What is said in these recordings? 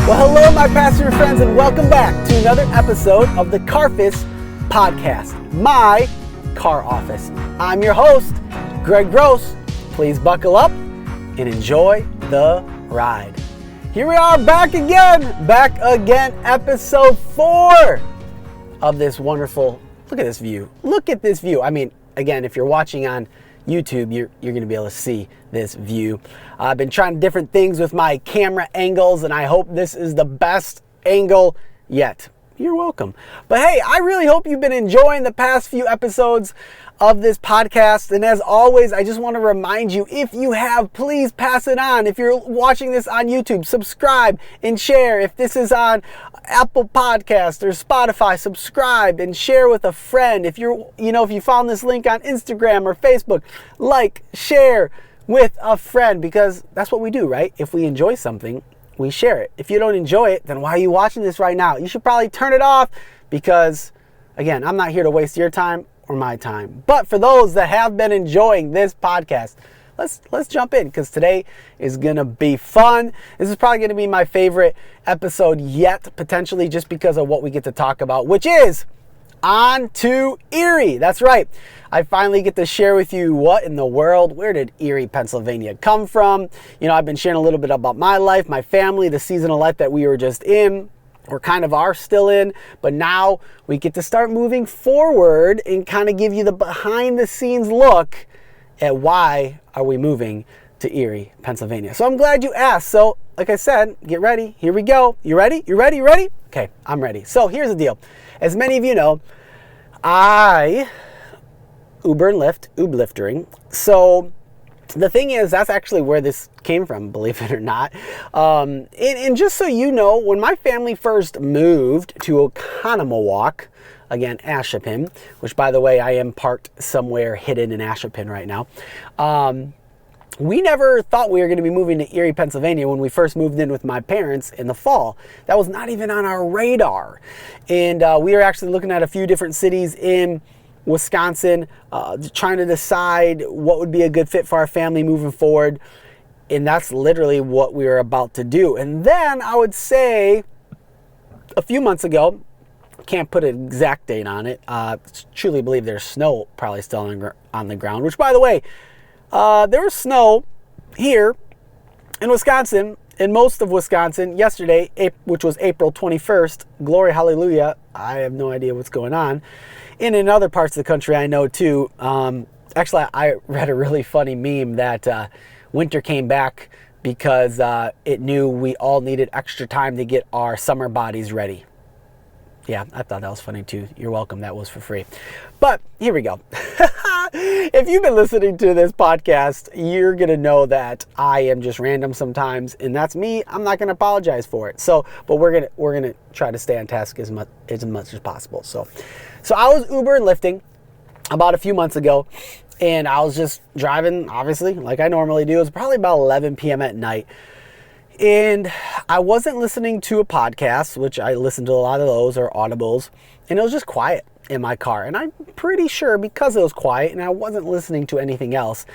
Well, hello, my pastor friends, and welcome back to another episode of the Carffice Podcast, my car office. I'm your host, Greg Gross. Please buckle up and enjoy the ride. Here we are back again, episode 4 of this wonderful, look at this view. Look at this view. I mean, again, if you're watching on YouTube, you're going to be able to see this view. I've been trying different things with my camera angles, and I hope this is the best angle yet. You're welcome. But hey, I really hope you've been enjoying the past few episodes of this podcast. And as always, I just want to remind you, if you have, please pass it on. If you're watching this on YouTube, subscribe and share. If this is on Apple Podcast or Spotify, subscribe and share with a friend. If if you found this link on Instagram or Facebook, like, share with a friend, because that's what we do, right? If we enjoy something, we share it. If you don't enjoy it, then why are you watching this right now? You should probably turn it off, because again, I'm not here to waste your time or my time. But for those that have been enjoying this podcast, let's jump in, because today is gonna be fun. This is probably gonna be my favorite episode yet, potentially just because of what we get to talk about, which is on to Erie. That's right. I finally get to share with you what in the world, where did Erie, Pennsylvania come from? You know, I've been sharing a little bit about my life, my family, the season of life that we were just in, or kind of are still in, but now we get to start moving forward and kind of give you the behind the scenes look at why are we moving to Erie, Pennsylvania. So I'm glad you asked. So like I said, get ready. Here we go. You ready? You ready? You ready? Okay, I'm ready. So here's the deal. As many of you know, I Uber and Lyft, Ubliftering. So the thing is, that's actually where this came from, believe it or not. And just so you know, when my family first moved to Oconomowoc, again, Ashapin, which by the way, I am parked somewhere hidden in Ashapin right now. We never thought we were going to be moving to Erie, Pennsylvania when we first moved in with my parents in the fall. That was not even on our radar. And we were actually looking at a few different cities in Wisconsin, trying to decide what would be a good fit for our family moving forward. And that's literally what we were about to do. And then I would say a few months ago, can't put an exact date on it, truly believe there's snow probably still on the ground, which by the way, there was snow here in Wisconsin, in most of Wisconsin yesterday, which was April 21st. Glory, hallelujah. I have no idea what's going on. And in other parts of the country, I know too. Actually, I read a really funny meme that winter came back because it knew we all needed extra time to get our summer bodies ready. Yeah, I thought that was funny too. You're welcome. That was for free. But here we go. If you've been listening to this podcast, you're going to know that I am just random sometimes, and that's me. I'm not going to apologize for it. So, but we're going to try to stay on task as much as possible. So I was Uber and Lyfting about a few months ago, and I was just driving, obviously, like I normally do. It was probably about 11 p.m. at night. And I wasn't listening to a podcast, which I listened to a lot of those, or audibles, and it was just quiet in my car. And I'm pretty sure, because it was quiet and I wasn't listening to anything else,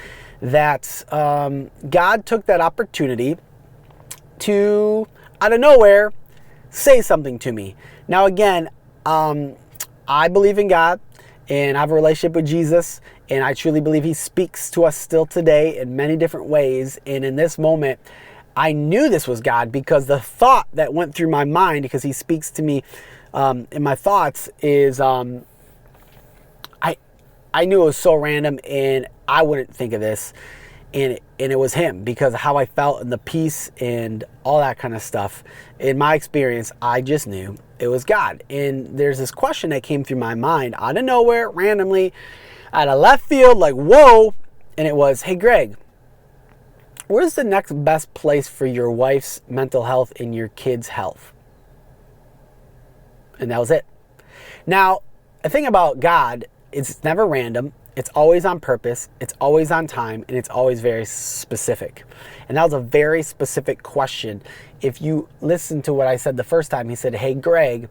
that God took that opportunity to, out of nowhere, say something to me. Now again, I believe in God, and I have a relationship with Jesus, and I truly believe He speaks to us still today in many different ways. And in this moment, I knew this was God, because the thought that went through my mind, because He speaks to me in my thoughts, is I knew it was so random, and I wouldn't think of this, and it was Him, because of how I felt and the peace and all that kind of stuff. In my experience, I just knew it was God. And there's this question that came through my mind out of nowhere, randomly, out of left field, like whoa, and it was, hey Greg, where's the next best place for your wife's mental health and your kids' health? And that was it. Now, the thing about God, it's never random. It's always on purpose. It's always on time. And it's always very specific. And that was a very specific question. If you listen to what I said the first time, He said, hey, Greg,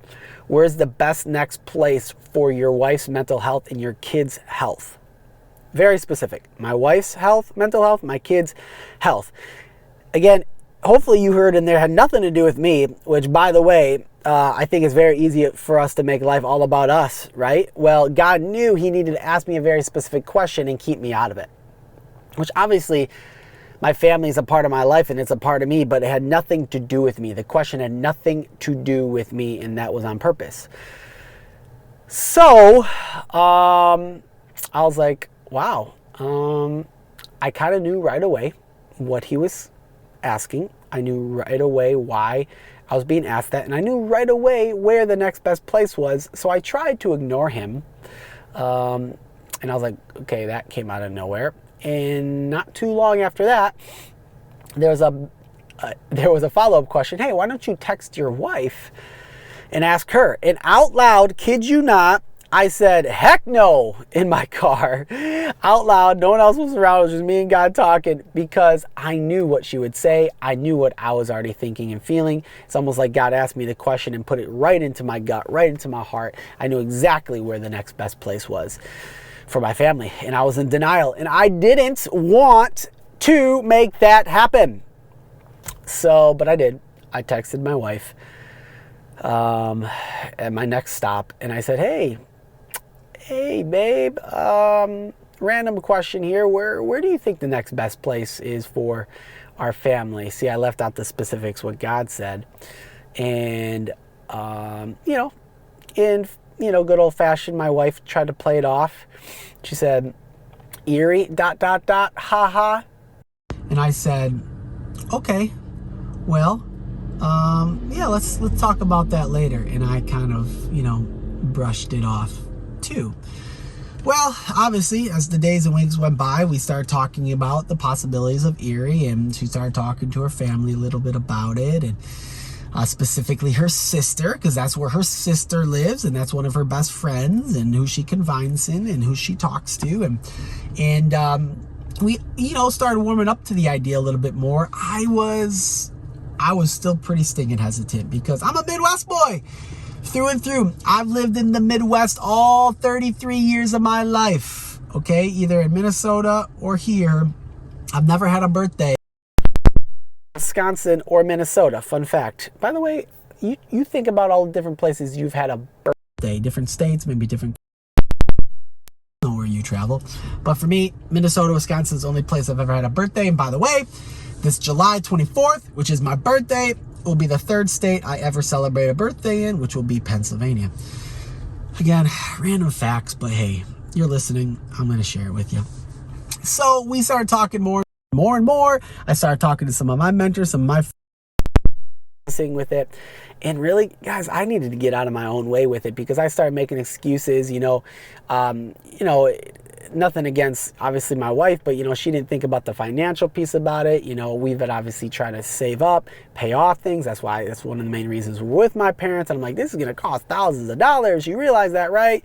where's the best next place for your wife's mental health and your kids' health? Very specific. My wife's health, mental health, my kids' health. Again, hopefully you heard in there had nothing to do with me, which, by the way, I think it's very easy for us to make life all about us, right? Well, God knew he needed to ask me a very specific question and keep me out of it, which obviously my family is a part of my life and it's a part of me, but it had nothing to do with me. The question had nothing to do with me, and that was on purpose. So I was like, wow, I kind of knew right away what he was asking. I knew right away why I was being asked that, and I knew right away where the next best place was. So I tried to ignore him, and I was like, okay, that came out of nowhere. And not too long after that, there was a follow-up question. Hey, why don't you text your wife and ask her? And out loud, kid you not, I said, heck no, in my car. Out loud, no one else was around. It was just me and God talking, because I knew what she would say. I knew what I was already thinking and feeling. It's almost like God asked me the question and put it right into my gut, right into my heart. I knew exactly where the next best place was for my family, and I was in denial, and I didn't want to make that happen. So, but I did. I texted my wife at my next stop, and I said, hey babe, random question here. Where do you think the next best place is for our family? See, I left out the specifics, what God said. And, good old fashioned, my wife tried to play it off. She said, Erie, ... haha. And I said, okay, well, let's talk about that later. And I kind of, brushed it off too. Well, obviously, as the days and weeks went by, we started talking about the possibilities of Erie, and she started talking to her family a little bit about it, and specifically her sister, because that's where her sister lives, and that's one of her best friends, and who she confides in, and who she talks to, and we, started warming up to the idea a little bit more. I was still pretty stinging hesitant, because I'm a Midwest boy through and through. I've lived in the Midwest all 33 years of my life, okay, either in Minnesota or here. I've never had a birthday Wisconsin or Minnesota. Fun fact. By the way, you think about all the different places you've had a birthday, different states, maybe different, I don't know where you travel, but for me, Minnesota, Wisconsin is the only place I've ever had a birthday. And by the way, this July 24th, which is my birthday, will be the third state I ever celebrate a birthday in, which will be Pennsylvania. Again, random facts, but hey, you're listening, I'm going to share it with you. So we started talking more and more. I started talking to some of my mentors, some of my friends with it. And really, guys, I needed to get out of my own way with it, because I started making excuses, nothing against, obviously, my wife, but, she didn't think about the financial piece about it. We've been obviously trying to save up, pay off things. That's one of the main reasons we're with my parents. And I'm like, this is going to cost thousands of dollars. You realize that, right?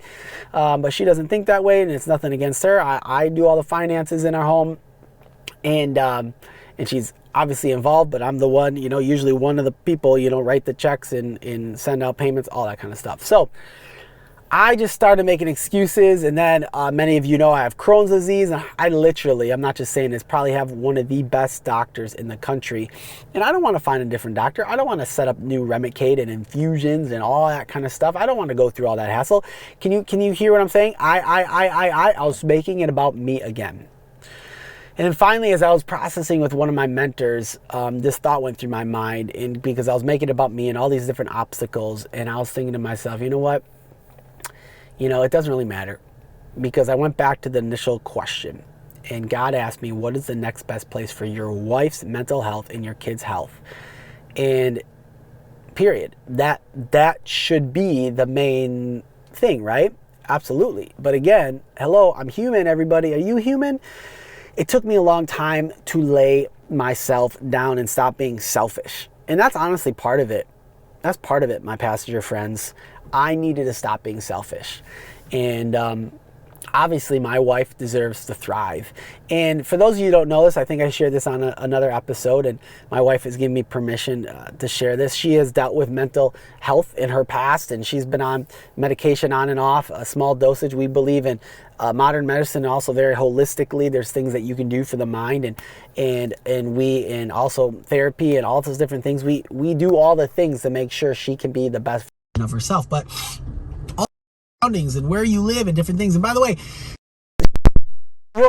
But she doesn't think that way, and it's nothing against her. I do all the finances in our home, and she's obviously involved, but I'm the one, usually one of the people, write the checks and send out payments, all that kind of stuff. So I just started making excuses, and then many of you know I have Crohn's disease, and I'm not just saying this, probably have one of the best doctors in the country, and I don't want to find a different doctor. I don't want to set up new Remicade and infusions and all that kind of stuff. I don't want to go through all that hassle. Can you hear what I'm saying? I was making it about me again. And then finally, as I was processing with one of my mentors, this thought went through my mind, and because I was making it about me and all these different obstacles, and I was thinking to myself, you know what? It doesn't really matter, because I went back to the initial question, and God asked me, what is the next best place for your wife's mental health and your kids' health? And period. That should be the main thing, right? Absolutely. But again, hello, I'm human, everybody. Are you human? It took me a long time to lay myself down and stop being selfish. And that's honestly part of it. That's part of it, my passenger friends. I needed to stop being selfish. And obviously my wife deserves to thrive. And for those of you who don't know this, I think I shared this on another episode, and my wife has given me permission to share this. She has dealt with mental health in her past, and she's been on medication on and off, a small dosage. We believe in modern medicine, also very holistically. There's things that you can do for the mind, and also therapy and all those different things. We do all the things to make sure she can be the best version of herself. But all the surroundings and where you live and different things. And by the way,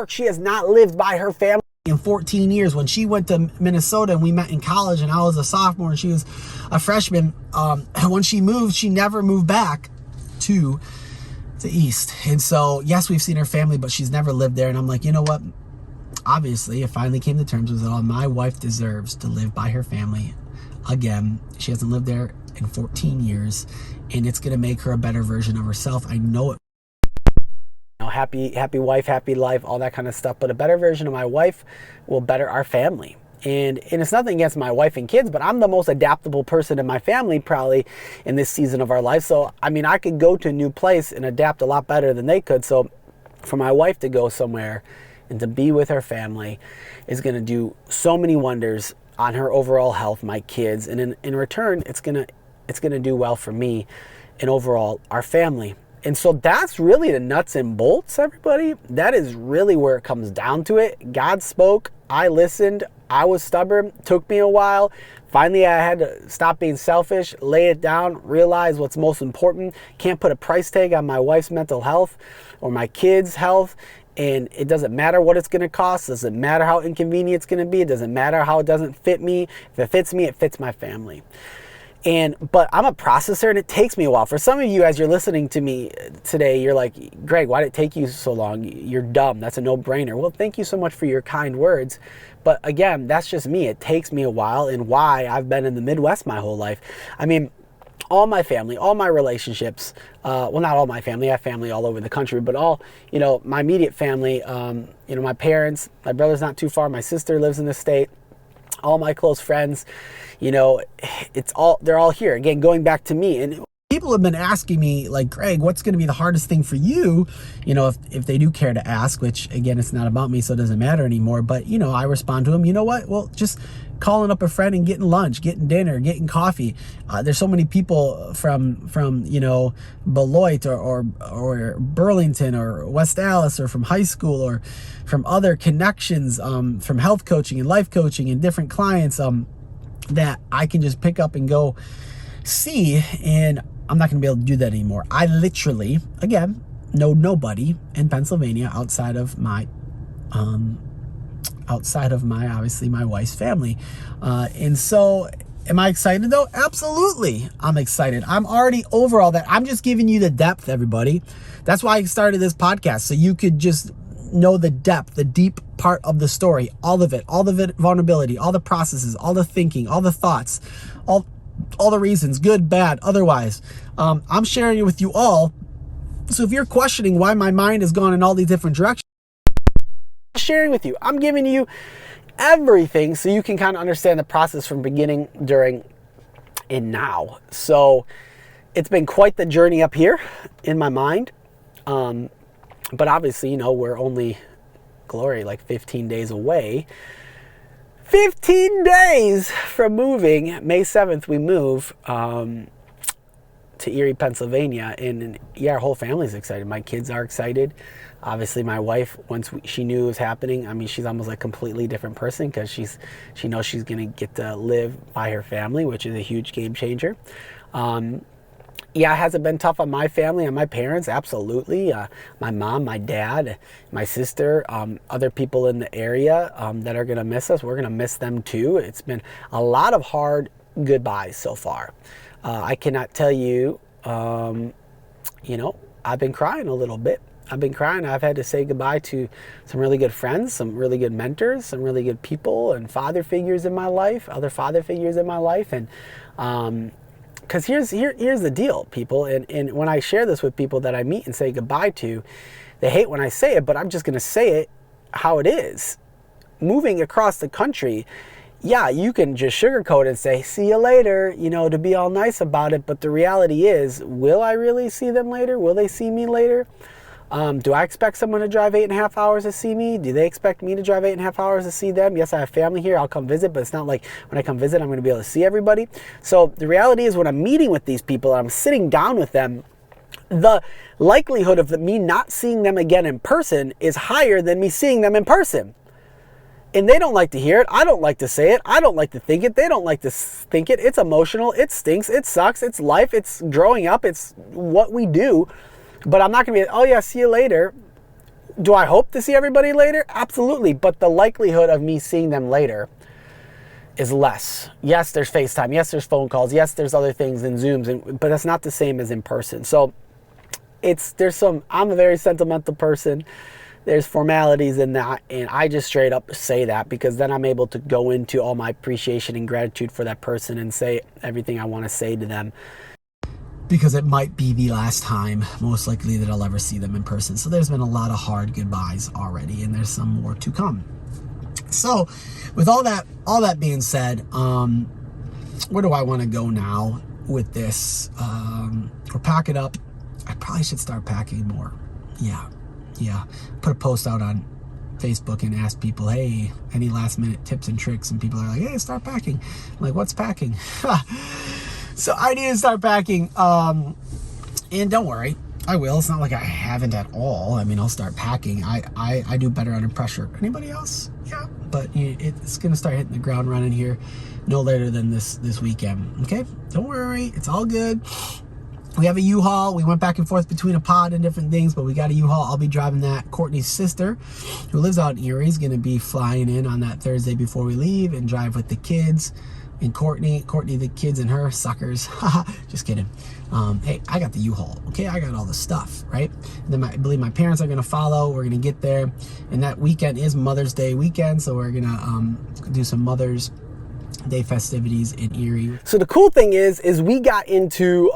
she has not lived by her family in 14 years. When she went to Minnesota and we met in college, and I was a sophomore and she was a freshman, when she moved, she never moved back to the East. And so, yes, we've seen her family, but she's never lived there. And I'm like, you know what? Obviously, it finally came to terms with it all. My wife deserves to live by her family again. She hasn't lived there in 14 years, and it's going to make her a better version of herself. I know it. Happy wife, happy life, all that kind of stuff. But a better version of my wife will better our family. And it's nothing against my wife and kids, but I'm the most adaptable person in my family probably in this season of our life. So, I mean, I could go to a new place and adapt a lot better than they could. So for my wife to go somewhere and to be with her family is going to do so many wonders on her overall health, my kids. And in return, it's going to do well for me and overall our family. And so that's really the nuts and bolts, everybody. That is really where it comes down to it. God spoke. I listened. I was stubborn. Took me a while. Finally, I had to stop being selfish, lay it down, realize what's most important. Can't put a price tag on my wife's mental health or my kids' health. And it doesn't matter what it's going to cost. It doesn't matter how inconvenient it's going to be. It doesn't matter how it doesn't fit me. If it fits me, it fits my family. But I'm a processor, and it takes me a while. For some of you, as you're listening to me today, you're like, Greg, why did it take you so long? You're dumb. That's a no-brainer. Well, thank you so much for your kind words. But again, that's just me. It takes me a while, and why I've been in the Midwest my whole life. I mean, all my family, all my relationships, well, not all my family. I have family all over the country, but all, my immediate family, my parents, my brother's not too far. My sister lives in the state. All my close friends, they're all here. Again, going back to me, and people have been asking me, like, Greg, what's going to be the hardest thing for you? If they do care to ask, which again, it's not about me, so it doesn't matter anymore. But, I respond to them, you know what? Well, just calling up a friend and getting lunch, getting dinner, getting coffee. There's so many people from Beloit or Burlington or West Allis or from high school or from other connections, from health coaching and life coaching and different clients that I can just pick up and go see. And I'm not going to be able to do that anymore. I literally, again, know nobody in Pennsylvania outside of my obviously my wife's family. And so am I excited though? Absolutely. I'm excited. I'm already over all that. I'm just giving you the depth, everybody. That's why I started this podcast. So you could just know the depth, the deep part of the story, all of it, vulnerability, all the processes, all the thinking, all the thoughts, all the reasons, good, bad, otherwise. I'm sharing it with you all. So if you're questioning why my mind has gone in all these different directions, sharing with you, I'm giving you everything so you can kind of understand the process from beginning, during, and now. So it's been quite the journey up here in my mind. But obviously, we're only, like 15 days away. 15 days from moving. May 7th, we move to Erie, Pennsylvania. And our whole family's excited. My kids are excited. Obviously, my wife, once she knew it was happening, I mean, she's almost like a completely different person because she knows she's going to get to live by her family, which is a huge game changer. Has it been tough on my family, on my parents? Absolutely. My mom, my dad, my sister, other people in the area that are going to miss us. We're going to miss them too. It's been a lot of hard goodbyes so far. I cannot tell you, I've been crying a little bit. I've been crying. I've had to say goodbye to some really good friends, some really good mentors, some really good people and father figures in my life, other father figures in my life. And because here's the deal, people. And when I share this with people that I meet and say goodbye to, they hate when I say it, but I'm just going to say it how it is. Moving across the country, you can just sugarcoat it and say, see you later, to be all nice about it. But the reality is, will I really see them later? Will they see me later? Do I expect someone to drive 8.5 hours to see me? Do they expect me to drive 8.5 hours to see them? Yes, I have family here. I'll come visit, but it's not like when I come visit, I'm going to be able to see everybody. So the reality is when I'm meeting with these people, I'm sitting down with them, the likelihood of me not seeing them again in person is higher than me seeing them in person. And they don't like to hear it. I don't like to say it. I don't like to think it. They don't like to think it. It's emotional. It stinks. It sucks. It's life. It's growing up. It's what we do. But I'm not going to be, oh yeah, see you later. Do I hope to see everybody later? Absolutely. But the likelihood of me seeing them later is less. Yes, there's FaceTime. Yes, there's phone calls. Yes, there's other things in Zooms, but that's not the same as in person. So I'm a very sentimental person. There's formalities in that, and I just straight up say that because then I'm able to go into all my appreciation and gratitude for that person and say everything I want to say to them, because it might be the last time, most likely, that I'll ever see them in person. So there's been a lot of hard goodbyes already, and there's some more to come. So with all that being said, where do I want to go now with this? Or pack it up. I probably should start packing more. Yeah. Put a post out on Facebook and ask people, hey, any last minute tips and tricks? And people are like, hey, start packing. I'm like, what's packing? So I need to start packing. And don't worry, I will. It's not like I haven't at all. I mean, I'll start packing. I do better under pressure. Anybody else? Yeah. But it's going to start hitting the ground running here no later than this weekend. Okay? Don't worry. It's all good. We have a U-Haul. We went back and forth between a pod and different things, but we got a U-Haul. I'll be driving that. Courtney's sister, who lives out in Erie, is going to be flying in on that Thursday before we leave and drive with the kids. And Courtney, the kids and her, suckers. Just kidding. Hey, I got the U-Haul, okay? I got all the stuff, right? And then I believe my parents are going to follow. We're going to get there. And that weekend is Mother's Day weekend, so we're going to do some Mother's Day festivities in Erie. So the cool thing is we got into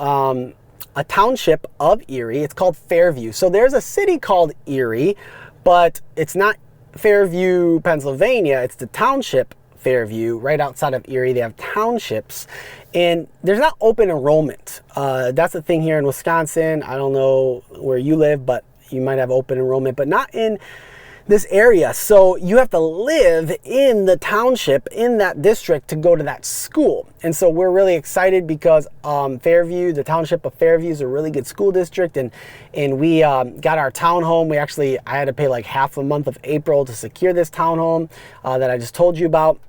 a township of Erie. It's called Fairview. So there's a city called Erie, but it's not Fairview, Pennsylvania. It's the township Fairview, right outside of Erie. They have townships, and there's not open enrollment. That's the thing here in Wisconsin. I don't know where you live, but you might have open enrollment, but not in this area. So you have to live in the township, in that district, to go to that school. And so we're really excited because Fairview, the township of Fairview, is a really good school district, and we got our townhome. I had to pay like half a month of April to secure this townhome that I just told you about.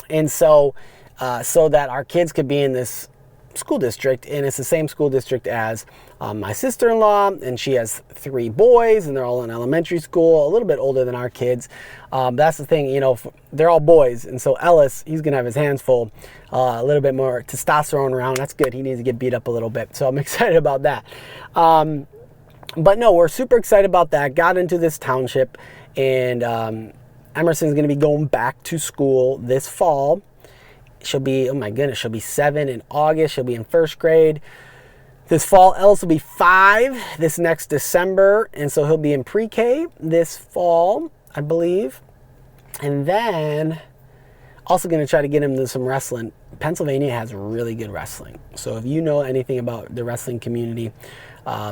And so that our kids could be in this school district, and it's the same school district as my sister-in-law, and she has 3 boys, and they're all in elementary school, a little bit older than our kids. That's the thing, they're all boys, and so Ellis, he's gonna have his hands full, a little bit more testosterone around. That's good. He needs to get beat up a little bit, so I'm excited about that. But no, we're super excited about that. Got into this township, and Emerson's gonna be going back to school this fall. She'll be, oh my goodness, she'll be 7 in August. She'll be in 1st grade. This fall, Ellis will be 5 this next December. And so he'll be in pre-K this fall, I believe. And then also going to try to get him to some wrestling. Pennsylvania has really good wrestling. So if you know anything about the wrestling community,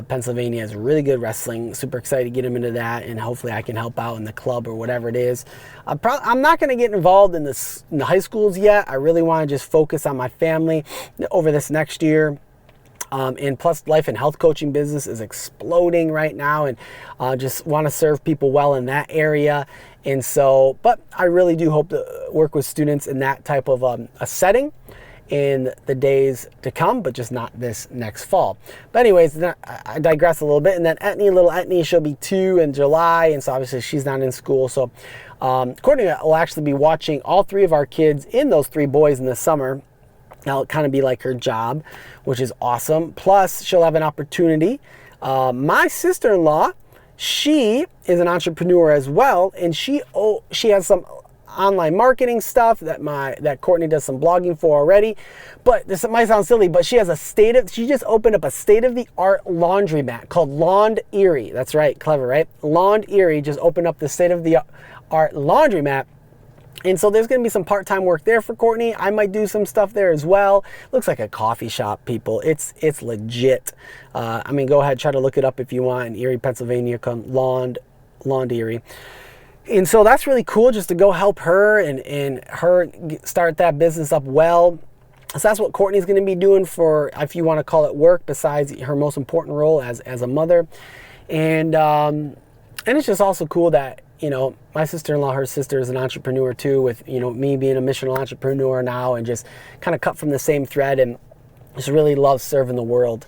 Pennsylvania has really good wrestling. Super excited to get him into that, and hopefully I can help out in the club or whatever it is. I'm not going to get involved in the high schools yet. I really want to just focus on my family over this next year. And plus, life and health coaching business is exploding right now, and just want to serve people well in that area. And so, but I really do hope to work with students in that type of a setting in the days to come, but just not this next fall. But anyways, I digress a little bit. And then little Etney, she'll be 2 in July, and so obviously she's not in school. So Courtney will actually be watching all 3 of our kids in those 3 boys in the summer. That'll kind of be like her job, which is awesome. Plus, she'll have an opportunity. My sister-in-law, she is an entrepreneur as well, and she has some online marketing stuff that Courtney does some blogging for already. But this might sound silly, but she just opened up a state-of-the-art laundromat called Laund Erie. That's right, clever, right? Laund Erie just opened up the state-of-the-art laundromat And so there's going to be some part-time work there for Courtney. I might do some stuff there as well. Looks like a coffee shop, people. It's legit. I mean, go ahead, try to look it up if you want. In Erie, Pennsylvania, come Lawn Erie. And so that's really cool, just to go help her and her start that business up well. So that's what Courtney's going to be doing for, if you want to call it work, besides her most important role as a mother. And it's just also cool that, you know, my sister-in-law, her sister is an entrepreneur too, with, you know, me being a missional entrepreneur now, and just kind of cut from the same thread, and just really love serving the world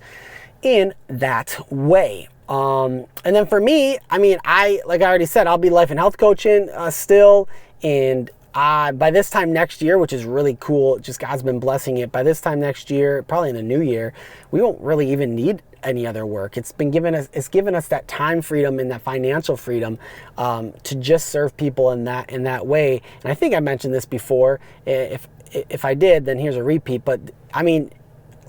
in that way. And then for me, I mean, like I already said, I'll be life and health coaching still. And by this time next year, which is really cool, just God's been blessing it. By this time next year, probably in the new year, we won't really even need any other work. It's given us that time freedom and that financial freedom to just serve people in that way. And I think I mentioned this before. If I did, then here's a repeat. But I mean,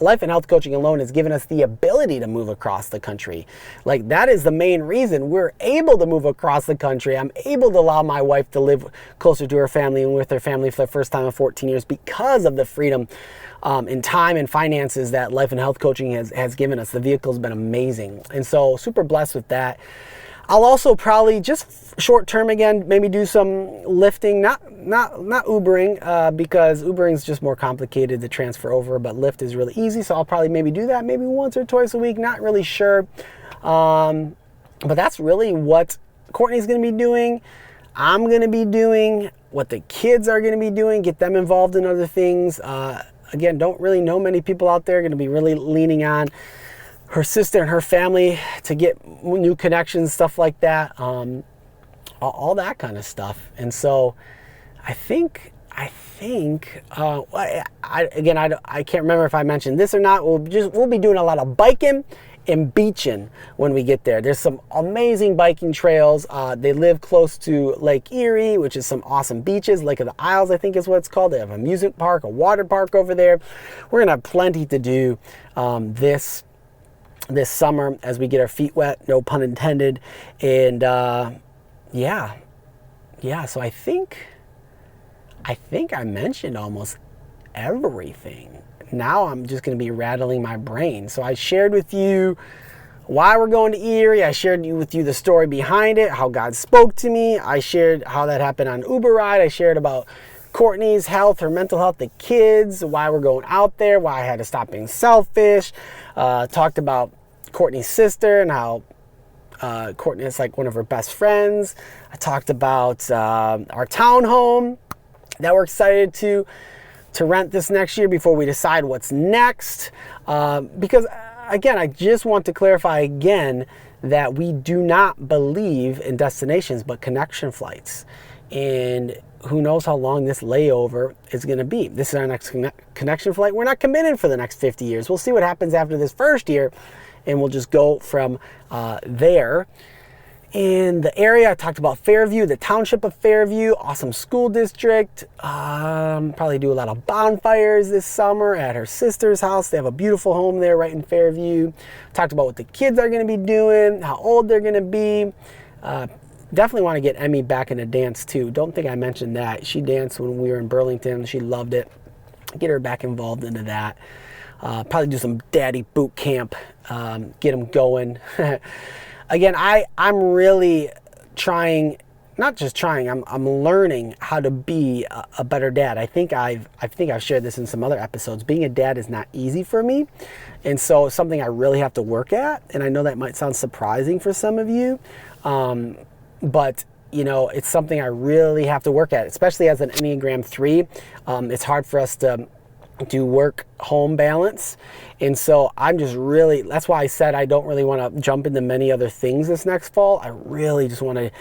life and health coaching alone has given us the ability to move across the country. Like, that is the main reason we're able to move across the country. I'm able to allow my wife to live closer to her family and with her family for the first time in 14 years because of the freedom in time and finances that life and health coaching has given us. The vehicle's been amazing. And so super blessed with that. I'll also probably just short term again, maybe do some lifting, not Ubering, because Ubering is just more complicated to transfer over, but Lyft is really easy. So I'll probably maybe do that maybe once or twice a week, not really sure. But that's really what Courtney's going to be doing. I'm going to be doing what the kids are going to be doing, get them involved in other things. Again, don't really know many people out there, going to be really leaning on her sister and her family to get new connections, stuff like that, all that kind of stuff. And so I think, I can't remember if I mentioned this or not. We'll be doing a lot of biking and beaching when we get there. There's some amazing biking trails. They live close to Lake Erie, which is some awesome beaches. Lake of the Isles, I think is what it's called. They have an amusement park, a water park over there. We're gonna have plenty to do this summer as we get our feet wet, no pun intended. And yeah, so I think I mentioned almost everything. Now I'm just going to be rattling my brain. So I shared with you why we're going to Erie. I shared with you the story behind it, how God spoke to me. I shared how that happened on Uber ride. I shared about Courtney's health, her mental health, the kids, why we're going out there, why I had to stop being selfish. Talked about Courtney's sister and how Courtney is like one of her best friends. I talked about our townhome that we're excited to rent this next year before we decide what's next. Because again, I just want to clarify again that we do not believe in destinations but connection flights. And who knows how long this layover is going to be. This is our next connection flight. We're not committed for the next 50 years. We'll see what happens after this first year, and we'll just go from there. In the area, I talked about Fairview, the township of Fairview, awesome school district. Probably do a lot of bonfires this summer at her sister's house. They have a beautiful home there right in Fairview. Talked about what the kids are going to be doing, how old they're going to be. Definitely want to get Emmy back in a dance too. Don't think I mentioned that. She danced when we were in Burlington. She loved it. Get her back involved into that. Probably do some daddy boot camp. Get them going. Again, I'm really trying, not just trying, I'm learning how to be a better dad. I think I've shared this in some other episodes. Being a dad is not easy for me. And so it's something I really have to work at. And I know that might sound surprising for some of you. But you know, it's something I really have to work at, especially as an Enneagram 3. It's hard for us to do work-home balance. And so I'm just really, that's why I said I don't really want to jump into many other things this next fall. I really just want to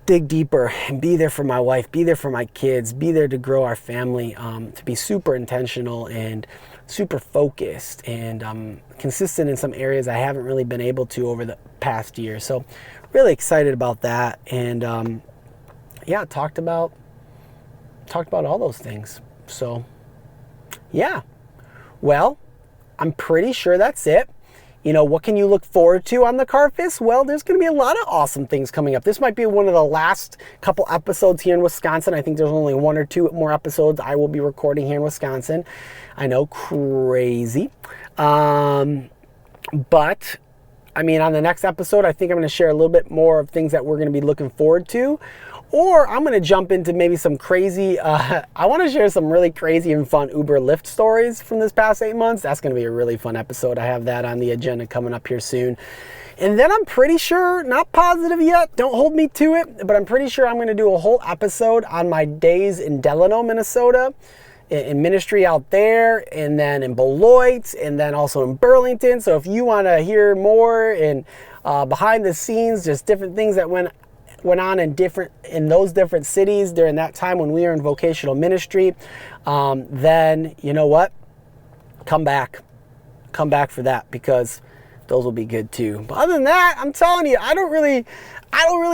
dig deeper and be there for my wife, be there for my kids, be there to grow our family, to be super intentional and super focused and consistent in some areas I haven't really been able to over the past year. So really excited about that. And yeah, talked about all those things. So yeah, well, I'm pretty sure that's it. what can you look forward to on the Carffice? Well, there's going to be a lot of awesome things coming up. This might be one of the last couple episodes here in Wisconsin. I think there's only 1 or 2 more episodes I will be recording here in Wisconsin. I know, crazy. But on the next episode, I think I'm going to share a little bit more of things that we're going to be looking forward to. Or I'm going to jump into maybe some crazy, I want to share some really crazy and fun Uber Lyft stories from this past 8 months. That's going to be a really fun episode. I have that on the agenda coming up here soon. And then I'm pretty sure, not positive yet, don't hold me to it, but I'm pretty sure I'm going to do a whole episode on my days in Delano, Minnesota, in ministry out there, and then in Beloit, and then also in Burlington. So if you want to hear more and behind the scenes, just different things that went on in those different cities during that time when we were in vocational ministry, then you know what? Come back for that, because those will be good too. But other than that, I'm telling you, I don't really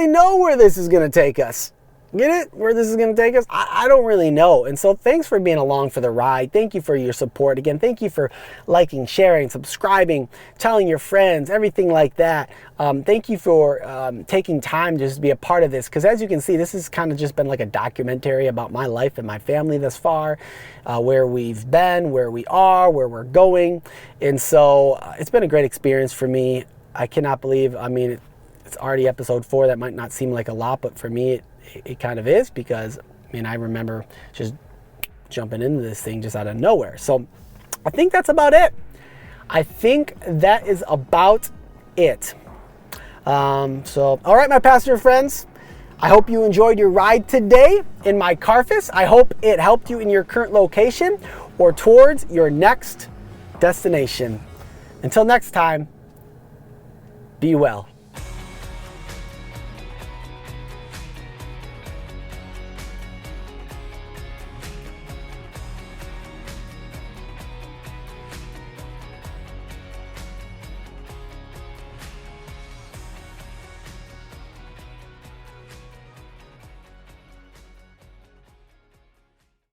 know where this is going to take us. Get it? Where this is going to take us? I don't really know. And so thanks for being along for the ride. Thank you for your support. Again, thank you for liking, sharing, subscribing, telling your friends, everything like that. Thank you for taking time just to be a part of this. Because as you can see, this has kind of just been like a documentary about my life and my family thus far, where we've been, where we are, where we're going. And so it's been a great experience for me. I cannot believe, it's already episode 4. That might not seem like a lot, but for me, it kind of is, because I remember just jumping into this thing just out of nowhere. So I think that's about it. All right, my pastor friends, I hope you enjoyed your ride today in my Carffice. I hope it helped you in your current location or towards your next destination. Until next time, be well.